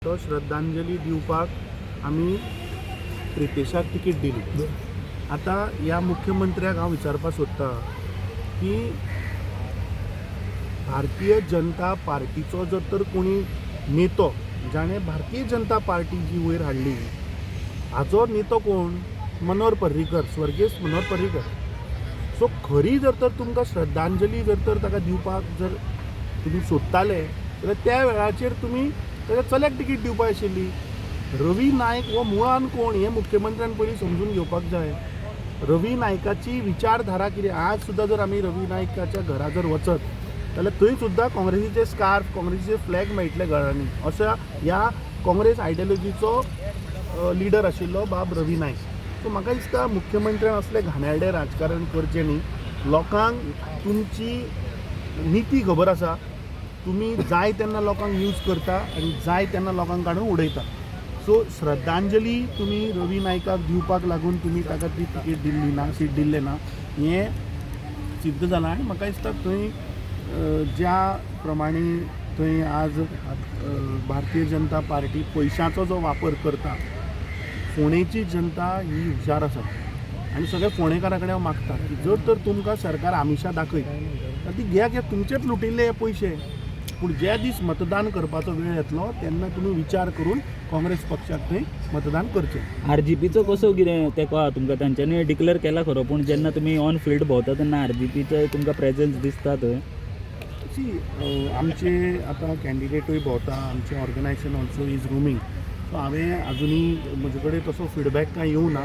तो श्रद्धांजली दिवपाक आमी प्रितेशाक तिकीट दिली. आता ह्या मुख्यमंत्र्याक हांव विचारपाक सोदतां की भारतीय जनता पार्टीचो जर तर कोणी नेतो जाणें भारतीय जनता पार्टी जी वयर हाडली हाचो नेतो कोण? मनोहर पर्रीकर, स्वर्गेस्त मनोहर पर्रीकर. सो खरी जर तर तुमकां श्रद्धांजली जर तर ताका दिवपाक जर तुमी सोदताले जाल्यार त्या वेळाचेर तुमी ताच्या चल्याक तिकीट दिवपाक आशिल्ली. रवी नायक हो मुळान कोण हें मुख्यमंत्र्यान पयलीं समजून घेवपाक जाय. रवी नायकाची विचारधारा कितें? आज सुद्दां जर आमी रवी नायकाच्या घरा जर वचत जाल्यार थंय सुद्दां काँग्रेसीचे स्कार्फ, काँग्रेसीचे फ्लॅग मेळटले घरांनी. अशा ह्या काँग्रेस आयडियोलॉजीचो लिडर आशिल्लो बाब रवी नायक. सो म्हाका दिसता मुख्यमंत्र्यान असलें घाणेरडें राजकारण करचें न्ही. लोकांक तुमची निती खबर आसा. तुम्ही जाय तेन्ना लोकांक यूज करता आनी जाय तेन्ना लोकांक काडून उडयता. सो श्रद्धांजली तुम्ही रवी नायकाक दिवपाक लागून तुम्ही ताका ती तिकीट दिल्ली ना, सीट दिल्लें ना, हें सिद्ध जालां. आनी म्हाका दिसता थंय ज्या प्रमाणे थंय आज भारतीय जनता पार्टी पयशांचो जो वापर करता, फोंडेची जनता ही हुशार आसा आनी सगळ्या फोंडेकारा कडेन हांव मागता की जर तर तुमकां सरकार आमिशां दाखयत जाल्यार ती घ्या तुमचेच लुटिल्ले हे पयशे. पूण ज्या दीस मतदान करपाचो वेळ येतलो तेन्ना तुमी विचार करून काँग्रेस पक्षाक थंय मतदान करचें. आरजीपीचो कसो कितें तेको आहा तुमकां? तांच्यांनी डिक्लेअर केला खरो, पूण जेन्ना तुमी ऑन फील्ड भोंवता तेन्ना आरजीपीचो तुमकां प्रेझेन्स दिसता थंय? आमचे आतां कॅन्डिडेटूय भोंवता, आमचें organization also is rooming. So हांवें आजुनी म्हजे कडेन तसो फिडबॅक कांय येवं ना.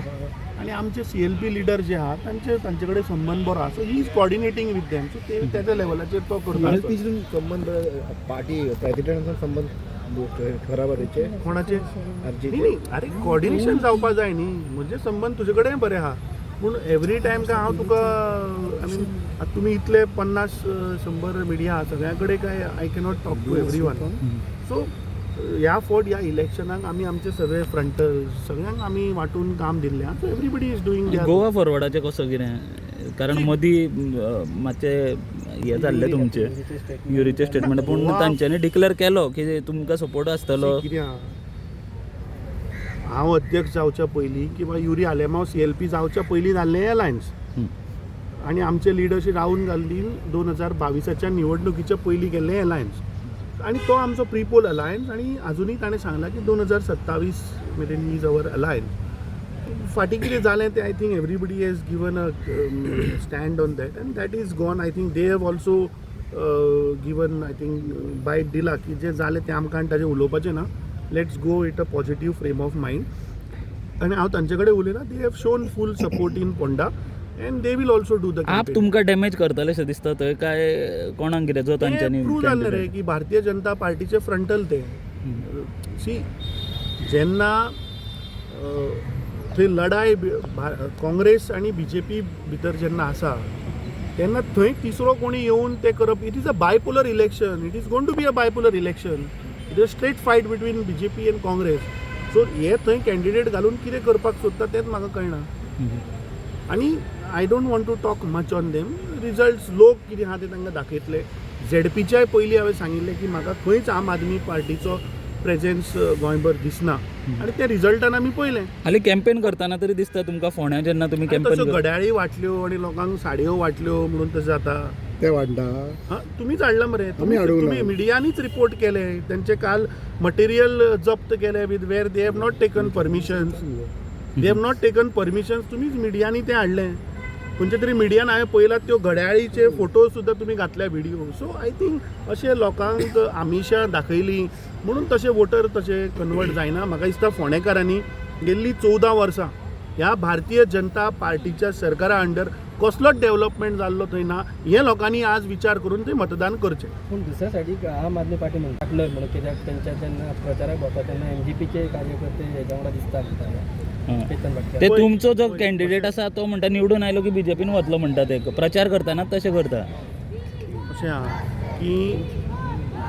आनी आमचे CLP लिडर जे आहात तांचे कडेन संबंद बरो आसा. So he is coordinating with them. So ते त्याच्या लेवलाचेर तो करता. संबंध पार्टी प्रेसिडेंटाचो संबंध खराब आसा कोणाचे? न्ही अरे कॉर्डिनेशन जावपाक जाय न्ही. म्हजे संबंद तुजे कडेन बरे आहा. पूण एवरी टायम काय हांव तुका आय मीन आतां तुमी इतले 50-100 मिडिया आहा, सगळ्या कडेन काय I cannot talk to everyone. So ह्या फावट ह्या इलेक्शनाक आमी आमचे सगळे फ्रंटर्स सगळ्यांक आमी वांटून काम दिल्लें. So everybody is doing there. Goa फॉरवर्डाचें कसो कितें? कारण मदीं मातशें हें जाल्लें तुमचें युरीचे स्टेटमेंट, पूण तांच्यांनी डिक्लेअर केलो की तुमकां सपोर्ट आसतलो. कितें आहा, हांव अध्यक्ष जावच्या पयलीं किंवा युरी आलेमांव CLP जावच्या पयलीं जाल्लें अलायन्स आनी आमचे लिडरशीप राहुल गांधीन 2022च्या निवडणुकीच्या पयलीं केल्लें अलायन्स आनी तो आमचो प्रिपोल अलायन्स. आनी आजुनूय ताणें सांगलां की 2027 मेरेन इज अवर अलायन्स. फाटीं कितें जालें तें I think everybody has given a stand on that आनी that is gone. I think they have also given I think byte दिला की जें जालें तें आमकां आनी ताजें उलोवपाचें ना. Let's go it a positive frame of mind. आनी हांव तांचे कडेन उलयलां. They have shown full support in Ponda and they will also do the आप तुमकां डॅमेज करतले अशें दिसता थंय काय कोणाक कितें जो तांच्यांनी प्रूव जाल्लें रे की भारतीय जनता पार्टीचे फ्रंटल ते सी जेन्ना थंय लढाय काँग्रेस आनी BJP भितर जेन्ना आसा तेन्ना थंय तिसरो कोणी येवन ते करप. It is a bipolar election. It is gone to be a bipolar election. It is straight fight between BJP and Congress. So हे थंय कॅन्डिडेट घालून कितें करपाक सोदता तेंच म्हाका कळना. आनी I don't want to talk much on them. Results लोक कितें आहा ते तांकां दाखयतले. ZPच्याय पयलीं हांवें सांगिल्लें की म्हाका खंयच आम आदमी पार्टीचो प्रेझेन्स गोंयभर दिसना आनी ते रिजल्टान आमी पयलें. हालीं कॅम्पेन करतना तरी दिसता तुमकां फोंड्या जेन्ना तुमी कॅम्पेन तश्यो घड्याळी वाटल्यो आनी लोकांक साडयो वाटल्यो म्हणून तशें जाता ते वाडटा. हां तुमीच हाडला मरे. आमी हाडूंक ना. तुमी मिडियानीच रिपोर्ट केले. तेंचे काल मटेरियल जप्त केले with where they have not taken permissions. They have not taken permissions. तुमीच मिडियानी तें हाडलें. खंयच्या तरी मिडियान हांवें पळयलां त्यो घड्याळीचे फोटो सुद्दां तुमी घातल्या व्हिडिओ. सो आय थिंक अशें लोकांक आमिशां दाखयलीं म्हणून तशे वोटर तशे कन्वर्ट जायना. म्हाका दिसता फोंडेकारांनी गेल्लीं 14 वर्सां ह्या भारतीय जनता पार्टीच्या सरकारा अंडर कसलोच डेव्हलपमेंट जाल्लो थंय ना. हे लोकांनी आज विचार करून थंय मतदान करचें. पूण दुसऱ्या सायडीक आम आदमी पार्टी म्हणटात म्हणून कित्याक तेंच्या जेन्ना प्रचाराक भोंवता तेन्ना MGPचे कार्यकर्ते हेज्या वांगडा दिसता म्हणटाले. ते तुमचो जो कॅन्डिडेट आसा तो म्हणटा निवडून आयलो की BJPन वतलो म्हणटा. ते प्रचार करतना तशें करता. अशें आहा की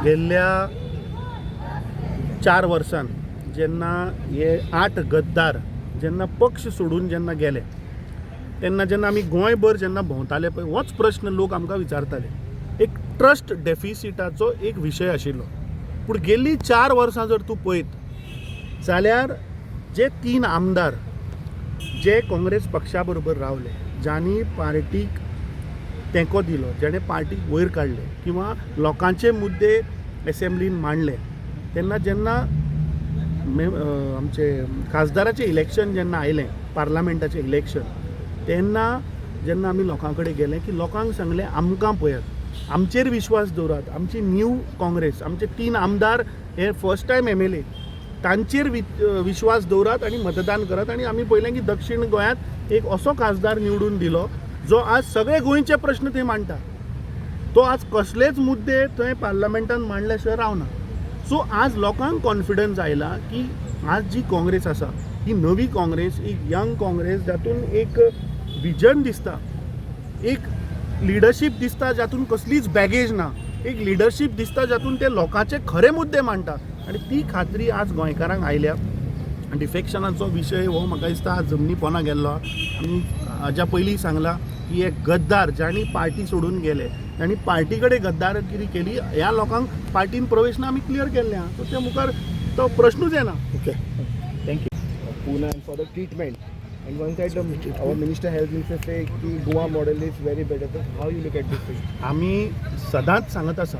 गेल्ल्या 4 वर्सांन जेन्ना हे 8 गद्दार जेन्ना पक्ष सोडून जेन्ना गेले तेन्ना जेन्ना आमी गोंयभर जेन्ना भोंवताले पळय होच प्रश्न लोक आमकां विचारताले. एक ट्रस्ट डेफिसिटाचो एक विशय आशिल्लो पूण गेल्ली 4 वर्सां जर तूं पळयत जाल्यार जे 3 आमदार जे काँग्रेस पक्षा बरोबर रावले, ज्यांनी पार्टीक तेंको दिलो, जेणे पार्टीक वयर काडले किंवा लोकांचे मुद्दे एसेंब्लीन मांडले, तेन्ना जेन्ना आमचे खासदाराचें इलेक्शन जेन्ना आयलें, पार्लमेंटाचें इलेक्शन, तेन्ना जेन्ना आमी लोकां कडेन गेले की लोकांक सांगलें आमकां पळयात, आमचेर विश्वास दवरात, आमची न्यू काँग्रेस, आमचे 3 आमदार हे फर्स्ट टायम MLA, तांचेर विश्वास दवरात आनी मतदान करात. आनी आमी पळयलें की दक्षिण गोंयांत एक असो खासदार निवडून दिलो जो आज सगळे गोंयचे प्रश्न थंय मांडटा. तो आज कसलेच मुद्दे थंय पार्लमेंटान मांडल्या शिवाय रावना. सो आज लोकांक कॉन्फिडन्स आयला की आज जी काँग्रेस आसा ही नवी काँग्रेस, एक यंग काँग्रेस, जातून एक विजन दिसता, एक लिडरशीप दिसता जातून कसलीच बॅगेज ना, एक लिडरशीप दिसता जातून ते लोकांचे खरे मुद्दे मांडटा. आनी ती खात्री आज गोंयकारांक आयल्या. डिफेक्शनाचो विशय हो म्हाका दिसता आज जमनी पोना गेल्लो. आमी हाज्या पयलीं सांगलां की एक गद्दार ज्यांनी पार्टी सोडून गेले, त्यांनी पार्टी कडेन गद्दारगिरी केली, ह्या लोकांक पार्टीन प्रवेश ना आमी क्लियर केल्ले आहा. सो ते मुखार तो प्रश्नूच येना. Okay thank you. Pune and for the treatment. And one side, our Minister Health Minister say कि Goa model is very better. So how you look at this thing? आमी सदांच सांगत आसा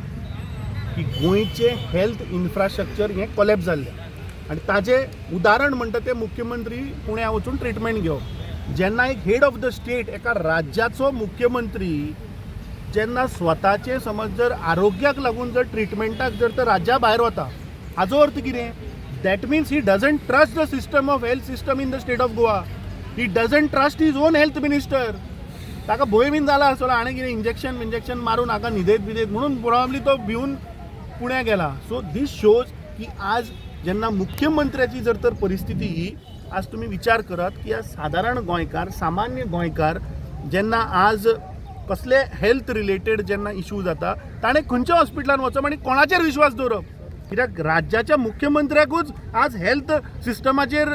की गोंयचें हेल्थ इन्फ्रास्ट्रक्चर हें कोलॅप्स जाल्लें आनी ताजें उदाहरण म्हणटा तें मुख्यमंत्री पुण्या वचून ट्रिटमेंट घेवप. जेन्ना एक हेड ऑफ द स्टेट, एका राज्याचो मुख्यमंत्री जेन्ना स्वताचे समज जर आरोग्याक लागून जर ट्रिटमेंटाक जर तर राज्या भायर वता, हाचो अर्थ कितें? That means he doesn't trust the system of health system in the state of Goa. He doesn't trust his on health minister. ताका भंय बीन जाला आसतलो हाणें कितें इंजेक्शन मारून हाका न्हिदेत बिदेत म्हणून प्रोबॅबली तो भिवून पुण्या गेला. सो दीस शोज की आज जेन्ना मुख्यमंत्र्याची जर तर परिस्थिती ही, आज तुम्ही विचार करात की आज साधारण गोंयकार, सामान्य गोंयकार जेन्ना आज कसले हेल्थ रिलेटेड जेन्ना इश्यू जाता, ताणें खंयच्या हॉस्पिटलान वचप आनी कोणाचेर विश्वास दवरप? कित्याक राज्याच्या मुख्यमंत्र्याकूच आज हेल्थ सिस्टमाचेर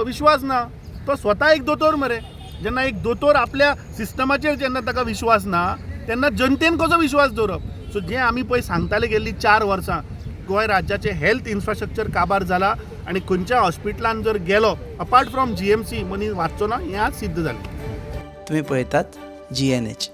विश्वास ना. तो स्वता एक दोतोर मरे. जेन्ना एक दोतोर आपल्या सिस्टमाचेर जेन्ना ताका विश्वास ना, तेन्ना जनतेन कसो विश्वास दवरप? सो जें आमी पळय सांगताले गेल्ली 4 वर्सां, गोंय राज्याचे हेल्थ इन्फ्रास्ट्रक्चर काबार जाला आनी खंयच्या हॉस्पिटलान जर गेलो अपार्ट फ्रॉम GMC मनीस वाचचो ना, हें आज सिद्ध जालें. तुम्ही पळयतात GNH.